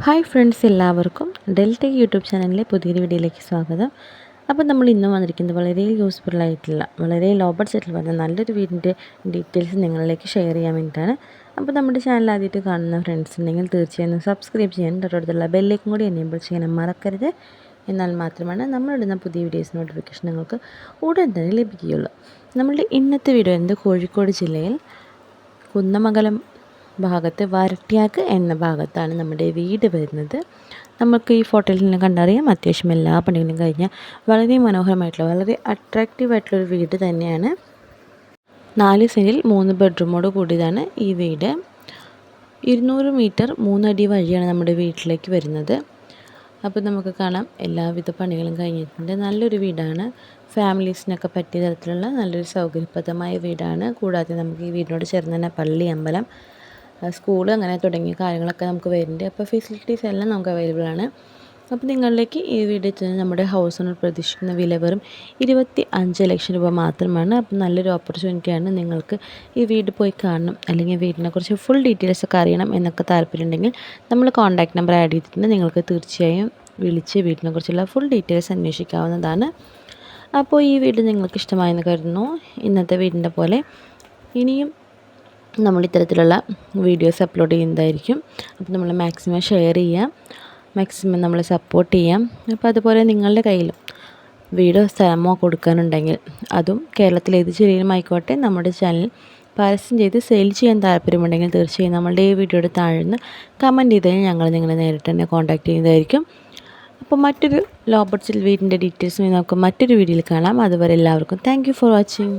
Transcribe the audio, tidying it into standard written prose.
Hi friends, എല്ലാവർക്കും delta YouTube ചാനലിലെ പുതിയൊരു വീഡിയോയിലേക്ക് സ്വാഗതം. അപ്പോൾ നമ്മൾ ഇന്ന് വന്നിരിക്കുന്നത് വളരെ യൂസ്ഫുള്ളായിട്ടുള്ള, വളരെ ലോ ബഡ്ജറ്റിൽ വരുന്ന നല്ലൊരു വീടിൻ്റെ ഡീറ്റെയിൽസ് നിങ്ങളിലേക്ക് ഷെയർ ചെയ്യാൻ വേണ്ടിയിട്ടാണ്. അപ്പോൾ നമ്മുടെ ചാനൽ ആദ്യമായിട്ട് കാണുന്ന ഫ്രണ്ട്സ് ഉണ്ടെങ്കിൽ തീർച്ചയായും സബ്സ്ക്രൈബ് ചെയ്യാൻ, തൊട്ടടുത്തുള്ള ബെല്ലേക്കും കൂടി എനേബിൾ ചെയ്യാൻ മറക്കരുത്. എന്നാൽ മാത്രമാണ് നമ്മളിടുന്ന പുതിയ വീഡിയോസ് നോട്ടിഫിക്കേഷൻ നിങ്ങൾക്ക് ഉടൻ തന്നെ ലഭിക്കുകയുള്ളൂ. നമ്മളുടെ ഇന്നത്തെ വീഡിയോ കോഴിക്കോട് ജില്ലയിൽ കുന്നമംഗലം ഭാഗത്ത് വരട്ട്യാക്ക് എന്ന ഭാഗത്താണ് നമ്മുടെ വീട് വരുന്നത്. നമുക്ക് ഈ ഫോട്ടോയിൽ നിന്ന് കണ്ടറിയാം, അത്യാവശ്യം എല്ലാ പണികളും കഴിഞ്ഞാൽ വളരെ മനോഹരമായിട്ടുള്ള, വളരെ അട്രാക്റ്റീവായിട്ടുള്ളൊരു വീട് തന്നെയാണ്. 4 സെൻറ്റിൽ 3 ബെഡ്റൂമോട് കൂടിയതാണ് ഈ വീട്. 200 മീറ്റർ 3 അടി വഴിയാണ് നമ്മുടെ വീട്ടിലേക്ക് വരുന്നത്. അപ്പോൾ നമുക്ക് കാണാം, എല്ലാവിധ പണികളും കഴിഞ്ഞിട്ടുണ്ട്. നല്ലൊരു വീടാണ്. ഫാമിലീസിനൊക്കെ പറ്റിയ തരത്തിലുള്ള നല്ലൊരു സൗകര്യപ്രദമായ വീടാണ്. കൂടാതെ നമുക്ക് ഈ വീടിനോട് ചേർന്ന് തന്നെ പള്ളി, അമ്പലം, സ്കൂൾ അങ്ങനെ തുടങ്ങിയ കാര്യങ്ങളൊക്കെ നമുക്ക് വരുന്നുണ്ട്. അപ്പോൾ ഫെസിലിറ്റീസ് എല്ലാം നമുക്ക് അവൈലബിൾ ആണ്. അപ്പോൾ നിങ്ങളിലേക്ക് ഈ വീഡിയോ എത്തുന്നത് നമ്മുടെ ഹൗസ് ഓണർ പ്രതീക്ഷിക്കുന്ന വില വെറും 25 ലക്ഷം രൂപ മാത്രമാണ്. അപ്പോൾ നല്ലൊരു ഓപ്പർച്യൂണിറ്റിയാണ്. നിങ്ങൾക്ക് ഈ വീട് പോയി കാണണം, അല്ലെങ്കിൽ വീടിനെക്കുറിച്ച് ഫുൾ ഡീറ്റെയിൽസ് ഒക്കെ അറിയണം എന്നൊക്കെ താല്പര്യമുണ്ടെങ്കിൽ നമ്മൾ കോൺടാക്റ്റ് നമ്പർ ആഡ് ചെയ്തിട്ടുണ്ട്. നിങ്ങൾക്ക് തീർച്ചയായും വിളിച്ച് വീടിനെക്കുറിച്ചുള്ള ഫുൾ ഡീറ്റെയിൽസ് അന്വേഷിക്കാവുന്നതാണ്. അപ്പോൾ ഈ വീട് നിങ്ങൾക്ക് ഇഷ്ടമായെന്ന് കരുതുന്നു. ഇന്നത്തെ വീടിൻ്റെ പോലെ ഇനിയും നമ്മൾ ഇത്തരത്തിലുള്ള വീഡിയോസ് അപ്ലോഡ് ചെയ്യുന്നതായിരിക്കും. അപ്പോൾ നമ്മൾ മാക്സിമം ഷെയർ ചെയ്യാം, മാക്സിമം നമ്മൾ സപ്പോർട്ട് ചെയ്യാം. അപ്പോൾ അതുപോലെ നിങ്ങളുടെ കയ്യിലും വീടോ സ്ഥലമോ കൊടുക്കാനുണ്ടെങ്കിൽ, അതും കേരളത്തിൽ ഏത് ജില്ലയിലും ആയിക്കോട്ടെ, നമ്മുടെ ചാനൽ പരസ്യം ചെയ്ത് സെയിൽ ചെയ്യാൻ താല്പര്യമുണ്ടെങ്കിൽ തീർച്ചയായും നമ്മളുടെ ഈ വീഡിയോയുടെ താഴെ നിന്ന് കമൻറ്റ് ചെയ്താൽ ഞങ്ങൾ നിങ്ങളെ നേരിട്ട് തന്നെ കോൺടാക്റ്റ് ചെയ്യുന്നതായിരിക്കും. അപ്പോൾ മറ്റൊരു ലോ ബഡ്ജറ്റ് വീടിൻ്റെ ഡീറ്റെയിൽസ് നമുക്ക് മറ്റൊരു വീഡിയോയിൽ കാണാം. അതുവരെ എല്ലാവർക്കും താങ്ക് യു ഫോർ വാച്ചിങ്.